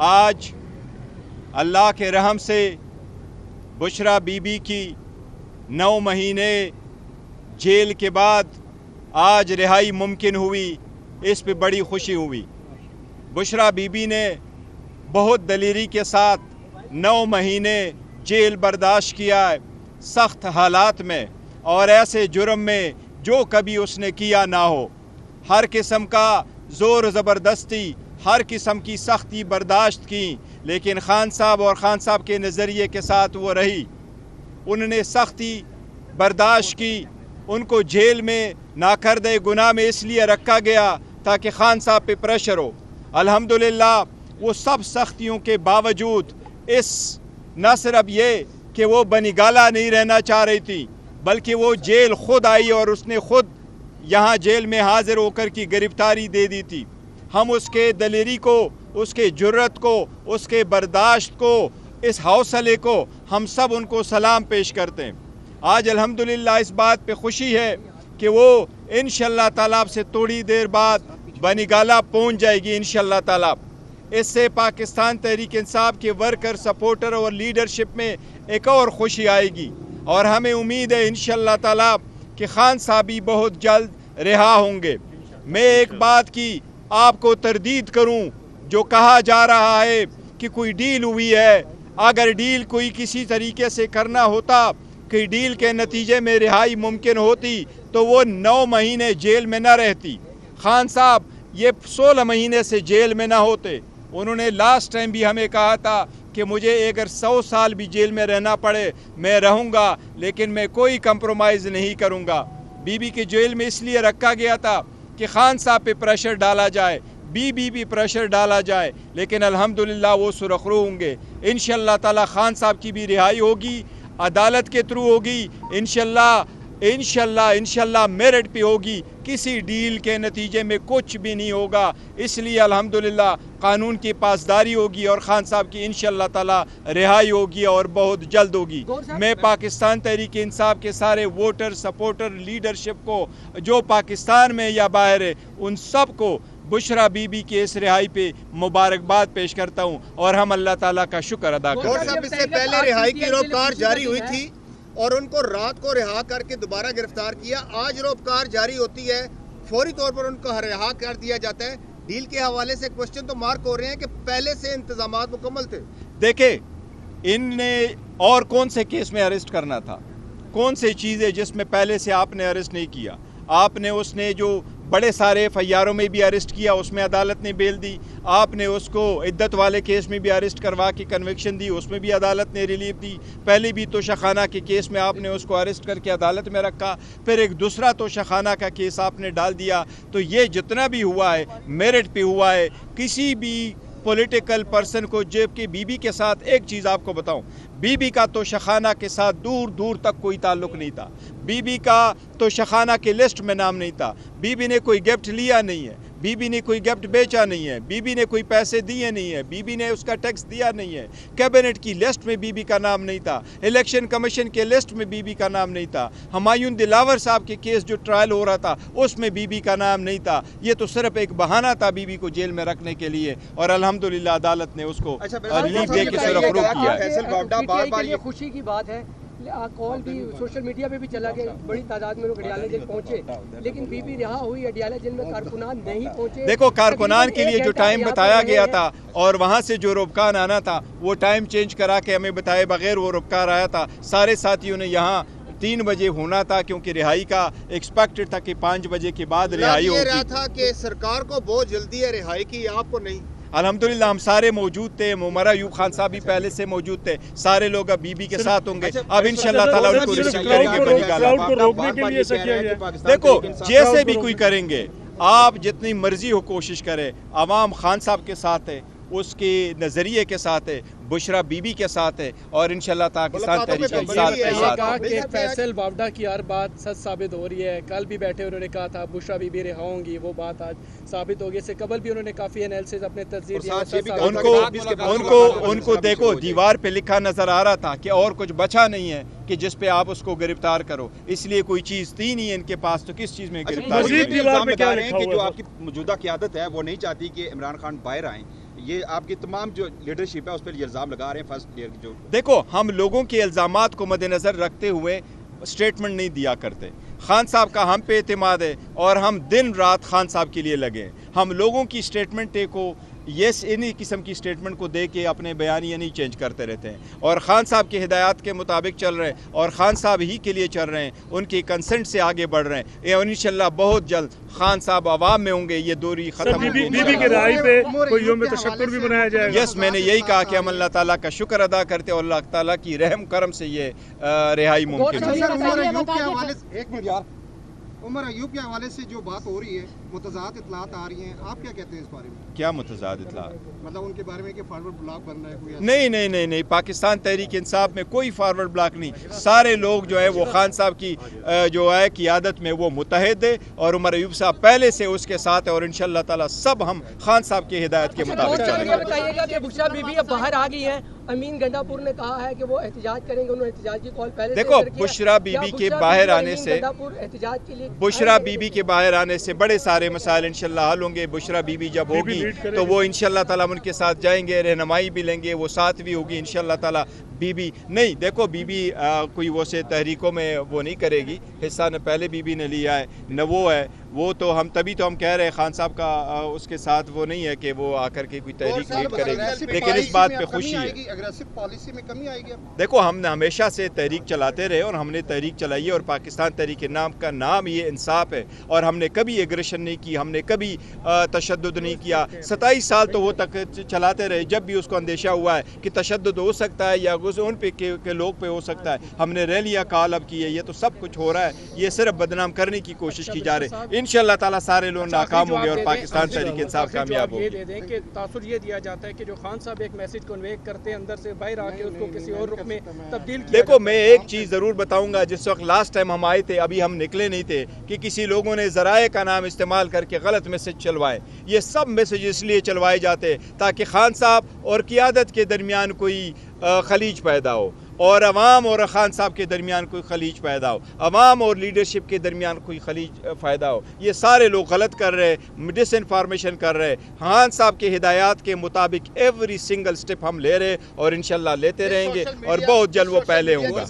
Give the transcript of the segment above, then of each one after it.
آج اللہ کے رحم سے بشرا بی بی کی 9 مہینے جیل کے بعد آج رہائی ممکن ہوئی، اس پہ بڑی خوشی ہوئی۔ بشرا بی بی نے بہت دلیری کے ساتھ 9 مہینے جیل برداشت کیا ہے، سخت حالات میں اور ایسے جرم میں جو کبھی اس نے کیا نہ ہو۔ ہر قسم کا زور زبردستی، ہر قسم کی سختی برداشت کی، لیکن خان صاحب اور خان صاحب کے نظریے کے ساتھ وہ رہی۔ انہوں نے سختی برداشت کی، ان کو جیل میں ناکردہ گناہ میں اس لیے رکھا گیا تاکہ خان صاحب پہ پریشر ہو۔ الحمدللہ وہ سب سختیوں کے باوجود نہ صرف یہ کہ وہ بنگالہ نہیں رہنا چاہ رہی تھی، بلکہ وہ جیل خود آئی اور اس نے خود یہاں جیل میں حاضر ہو کر کی گرفتاری دے دی تھی۔ ہم اس کے دلیری کو، اس کے جرت کو، اس کے برداشت کو، اس حوصلے کو ہم سب ان کو سلام پیش کرتے ہیں۔ آج الحمدللہ اس بات پہ خوشی ہے کہ وہ انشاءاللہ تعالیٰ سے تھوڑی دیر بعد بنگالہ پہنچ جائے گی انشاءاللہ تعالیٰ۔ اس سے پاکستان تحریک انصاف کے ورکر، سپورٹر اور لیڈرشپ میں ایک اور خوشی آئے گی، اور ہمیں امید ہے انشاءاللہ تعالیٰ کہ خان صاحب بھی بہت جلد رہا ہوں گے۔ میں ایک بات کی آپ کو تردید کروں، جو کہا جا رہا ہے کہ کوئی ڈیل ہوئی ہے۔ اگر ڈیل کوئی کسی طریقے سے کرنا ہوتا کہ ڈیل کے نتیجے میں رہائی ممکن ہوتی تو وہ 9 مہینے جیل میں نہ رہتی۔ خان صاحب یہ 16 مہینے سے جیل میں نہ ہوتے۔ انہوں نے لاسٹ ٹائم بھی ہمیں کہا تھا کہ مجھے اگر 100 سال بھی جیل میں رہنا پڑے میں رہوں گا، لیکن میں کوئی کمپرومائز نہیں کروں گا۔ بی بی کے جیل میں اس لیے رکھا گیا تھا کہ خان صاحب پہ پریشر ڈالا جائے، بی بی بھی پریشر ڈالا جائے، لیکن الحمدللہ وہ سرخرو ہوں گے۔ انشاءاللہ تعالی خان صاحب کی بھی رہائی ہوگی، عدالت کے تھرو ہوگی، انشاءاللہ میرٹ پہ ہوگی، کسی ڈیل کے نتیجے میں کچھ بھی نہیں ہوگا۔ اس لیے الحمدللہ قانون کی پاسداری ہوگی اور خان صاحب کی انشاءاللہ تعالی رہائی ہوگی اور بہت جلد ہوگی۔ میں پاکستان تحریک انصاف کے سارے ووٹر، سپورٹر، لیڈرشپ کو جو پاکستان میں یا باہر ہے، ان سب کو بشرا بی بی کے اس رہائی پہ مبارکباد پیش کرتا ہوں اور ہم اللہ تعالیٰ کا شکر ادا کرتے ہیں۔ اس سے پہلے رہائی کی روکار جاری ہوئی تھی اور ان کو رات کو رہا کر کے دوبارہ گرفتار کیا۔ آج روکار جاری ہوتی ہے، فوری طور پر ان کو رہا کر دیا جاتا ہے۔ ڈیل کے حوالے سے کوشچن تو مارک ہو رہے ہیں کہ پہلے سے انتظامات مکمل تھے۔ دیکھیں، ان نے اور کون سے کیس میں اریسٹ کرنا تھا؟ کون سے چیزیں جس میں پہلے سے آپ نے اریسٹ نہیں کیا؟ آپ نے اس نے جو بڑے سارے FIRوں میں بھی اریسٹ کیا، اس میں عدالت نے بیل دی۔ آپ نے اس کو عدت والے کیس میں بھی اریسٹ کروا کے کنوکشن دی، اس میں بھی عدالت نے ریلیف دی۔ پہلے بھی توشخانہ کے کیس میں آپ نے اس کو اریسٹ کر کے عدالت میں رکھا، پھر ایک دوسرا توشخانہ کا کیس آپ نے ڈال دیا۔ تو یہ جتنا بھی ہوا ہے میرٹ پہ ہوا ہے۔ کسی بھی پولیٹیکل پرسن کو، جب کہ بی بی کے ساتھ ایک چیز آپ کو بتاؤں، بی بی کا توشخانہ کے ساتھ دور دور تک کوئی تعلق نہیں تھا۔ بی بی کا توشخانہ کے لسٹ میں نام نہیں تھا۔ بی بی نے کوئی گفٹ لیا نہیں ہے، بی بی نے کوئی گفٹ بیچا نہیں ہے، بی بی نے کوئی پیسے دیے نہیں ہے، بی بی نے اس کا ٹیکس دیا نہیں ہے۔ کیبنٹ کی لسٹ میں بی بی کا نام نہیں تھا، الیکشن کمیشن کے لسٹ میں بی بی کا نام نہیں تھا، ہمایوں دلاور صاحب کے کیس جو ٹرائل ہو رہا تھا اس میں بی بی کا نام نہیں تھا۔ یہ تو صرف ایک بہانہ تھا بی بی کو جیل میں رکھنے کے لیے، اور الحمدللہ عدالت نے اس کو ریلیف دے کے سرخرو کیا ہے۔ یہ خوشی کی بات ہے، کال بھی سوشل میڈیا پہ بھی چلا کہ بڑی تعداد میں لوگ اڈیالہ جیل پہنچے، لیکن بی بی رہا ہوئی، اڈیالہ جیل میں کارکنان نہیں پہنچے۔ دیکھو، کارکنان کے لیے جو ٹائم بتایا گیا تھا اور وہاں سے جو روبکان آنا تھا وہ ٹائم چینج کرا کے ہمیں بتائے بغیر وہ روبکار آیا تھا۔ سارے ساتھیوں نے یہاں 3 بجے ہونا تھا، کیونکہ رہائی کا ایکسپیکٹڈ تھا کہ 5 بجے کے بعد رہائی ہوگی۔ یہ رہا تھا کہ سرکار کو بہت جلدی ہے رہائی کی، آپ کو نہیں۔ الحمدللہ ہم سارے موجود تھے، عمر ایوب خان صاحب بھی پہلے سے موجود تھے، سارے لوگ اب بی بی کے ساتھ ہوں گے۔ اب انشاءاللہ تعالیٰ ان کو ریسیو کریں گے بنگالہ۔ دیکھو، جیسے بھی کوئی کریں گے، آپ جتنی مرضی ہو کوشش کریں، عوام خان صاحب کے ساتھ ہے، اس کے نظریے کے ساتھ ہے، بشرا بی بی کے ساتھ ہے، اور انشاءاللہ پاکستان تحریک انصاف کے ساتھ ہے۔ فیصل وابڈا کی ہر بات سچ ثابت ہو رہی ہے۔ کل بھی بیٹھے انہوں نے کہا تھا بشرا بی بی رہا ہوں گی، وہ بات آج ثابت ہو گئی۔ سے قبل بھی انہوں نے کافی انالیسز اپنے تجزیے دیا۔ ان کو دیکھو، دیوار پہ لکھا نظر آ رہا تھا کہ اور کچھ بچا نہیں ہے کہ جس پہ آپ اس کو گرفتار کرو، اس لیے کوئی چیز تھی نہیں ہے ان کے پاس، تو کس چیز میں گرفتار؟ کہ جو آپ کی موجودہ قیادت ہے وہ نہیں چاہتی کہ عمران خان باہر آئیں، یہ آپ کی تمام جو لیڈرشپ ہے اس پر یہ الزام لگا رہے ہیں فرسٹ لیڈر جو. دیکھو ہم لوگوں کے الزامات کو مد نظر رکھتے ہوئے اسٹیٹمنٹ نہیں دیا کرتے. خان صاحب کا ہم پہ اعتماد ہے اور ہم دن رات خان صاحب کے لیے لگے ہیں. ہم لوگوں کی اسٹیٹمنٹ کو انہی قسم کی اسٹیٹمنٹ کو دے کے اپنے بیانیہ نہیں چینج کرتے رہتے ہیں اور خان صاحب کے ہدایات کے مطابق چل رہے ہیں اور خان صاحب ہی کے لیے چل رہے ہیں, ان کی کنسنٹ سے آگے بڑھ رہے ہیں. اور انشاءاللہ بہت جلد خان صاحب عوام میں ہوں گے, یہ دوری ختم ہوگی. بی بی کے رہائی پہ کوئی یوم تشکر بھی منایا جائے گا. یس, میں نے یہی کہا کہ ہم اللہ تعالیٰ کا شکر ادا کرتے اور اللہ تعالیٰ کی رحم کرم سے یہ رہائی ممکن ہے. عمر ایوب کے حوالے سے جو بات ہو رہی ہے, متضاد اطلاعات آ رہی ہیں, آپ کیا کہتے ہیں اس بارے میں؟ کیا متضاد اطلاعات؟ مطلب ان کے بارے میں کہ فارورڈ بلاک بن رہا ہے کوئی؟ نہیں, پاکستان تحریک انصاف میں کوئی فارورڈ بلاک نہیں. سارے لوگ جو ہے وہ خان صاحب کی جو ہے قیادت میں وہ متحد ہے اور عمر ایوب صاحب پہلے سے اس کے ساتھ ہے اور انشاءاللہ تعالی سب ہم خان صاحب کی ہدایت کے مطابق چلیں گے. بتائیے گا کہ بشرا بی بی اب باہر آ گئی ہیں. امین گنڈا پور نے کہا ہے کہ وہ احتجاج کریں گے, انہوں نے احتجاج کی کال پہلے دیکھو بشرا بی بی کے باہر آنے سے بشرا بی بی کے باہر آنے سے بڑے سارے مسائل انشاءاللہ حل ہوں گے. بشرا بی بی جب ہوگی تو وہ انشاءاللہ تعالی ان کے ساتھ جائیں گے, رہنمائی بھی لیں گے, وہ ساتھ بھی ہوگی انشاءاللہ تعالی. بی بی نہیں, دیکھو بی بی کوئی وہ سے تحریکوں میں وہ نہیں کرے گی حصہ, نہ پہلے بی بی نے لیا ہے نہ وہ ہے. وہ تو ہم تبھی تو ہم کہہ رہے ہیں خان صاحب کا اس کے ساتھ وہ نہیں ہے کہ وہ آ کر کے کوئی تحریک لیڈ کرے گی, لیکن اس بات پہ خوشی ہے. اگریسو پالیسی میں کمی آئے گی. دیکھو ہم نے ہمیشہ سے تحریک چلاتے رہے اور ہم نے تحریک چلائی ہے اور پاکستان تحریک نام کا نام یہ انصاف ہے اور ہم نے کبھی ایگریشن نہیں کی, ہم نے کبھی تشدد نہیں کیا. 27 سال تو وہ تک چلاتے رہے. جب بھی اس کو اندیشہ ہوا ہے کہ تشدد ہو سکتا ہے یا ان پہ کے لوگ پہ ہو سکتا ہے, ہم نے ریلیاں کال اب کی ہے. یہ تو سب کچھ ہو رہا ہے, یہ صرف بدنام کرنے کی کوشش کی جا رہی ہے. انشاءاللہ تعالیٰ سارے لوگ ناکام ہوں گے اور پاکستان تحریک انصاف کامیاب ہوگی. یہ دے دیں کہ تاثر یہ دیا جاتا ہے کہ جو خان صاحب ایک میسج کنوے کرتے ہیں اندر سے باہر آ کے اس کو کسی اور رخ میں تبدیل کیا. دیکھو میں ایک چیز ضرور بتاؤں گا, جس وقت لاسٹ ٹائم ہم آئے تھے, ابھی ہم نکلے نہیں تھے, کہ کسی لوگوں نے ذرائع کا نام استعمال کر کے غلط میسج چلوائے. یہ سب میسج اس لیے چلوائے جاتے تاکہ خان صاحب اور قیادت کے درمیان کوئی خلیج پیدا ہو اور عوام اور خان صاحب کے درمیان کوئی خلیج پیدا ہو, عوام اور لیڈرشپ کے درمیان کوئی خلیج فائدہ ہو. یہ سارے لوگ غلط کر رہے, ڈس انفارمیشن کر رہے. خان صاحب کے ہدایات کے مطابق ایوری سنگل سٹیپ ہم لے رہے اور انشاءاللہ لیتے رہیں گے اور بہت جلد وہ پہلے ہوں گا.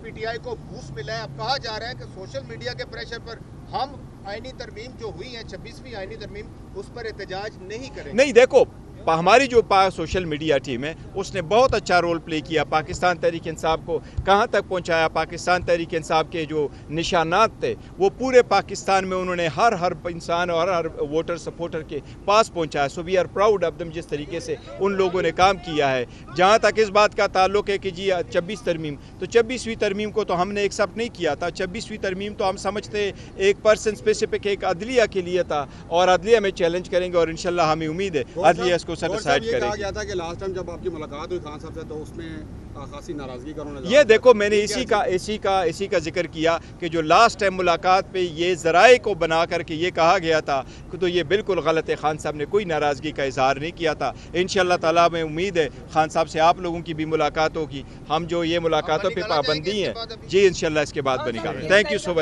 پی ٹی آئی کو بوس ملا ہے. اب کہا جا رہا ہے کہ سوشل میڈیا کے پریشر پر ہم آئینی ترمیم جو ہوئی ہے 26ویں آئینی ترمیم, اس پر احتجاج نہیں کریں. نہیں, دیکھو ہماری جو سوشل میڈیا ٹیم ہے اس نے بہت اچھا رول پلے کیا, پاکستان تحریک انصاف کو کہاں تک پہنچایا. پاکستان تحریک انصاف کے جو نشانات تھے وہ پورے پاکستان میں انہوں نے ہر انسان اور ہر ووٹر سپورٹر کے پاس پہنچایا. So we are proud of them, جس طریقے سے ان لوگوں نے کام کیا ہے. جہاں تک اس بات کا تعلق ہے کہ جی 26 ترمیم, تو 26ویں ترمیم کو تو ہم نے ایکسیپٹ نہیں کیا تھا. 26ویں ترمیم تو ہم سمجھتے ایک پرسن اسپیسیفک ایک عدلیہ کے لیے تھا اور عدلیہ میں چیلنج کریں گے اور انشاءاللہ ہمیں امید ہے عدلیہ اس کو سیٹسفائیڈ کرے گی. کہا گیا تھا کہ لاسٹ ٹائم جب آپ کی ملاقات ہوئی خان صاحب سے تو اس میں خاصی ناراضگی کا انہوں نے, یہ دیکھو میں نے اسی کا ذکر کیا کہ جو لاسٹ ٹائم ملاقات پہ یہ ذرائع کو بنا کر کے یہ کہا گیا تھا تو یہ بالکل غلط ہے. خان صاحب نے کوئی ناراضگی کا اظہار نہیں کیا تھا. انشاءاللہ تعالیٰ میں امید ہے خان صاحب سے آپ لوگوں کی بھی ملاقات ہوگی. ہم جو یہ ملاقاتوں پہ پابندی ہیں جی انشاءاللہ اس کے بعد بنے گا. Thank you so much.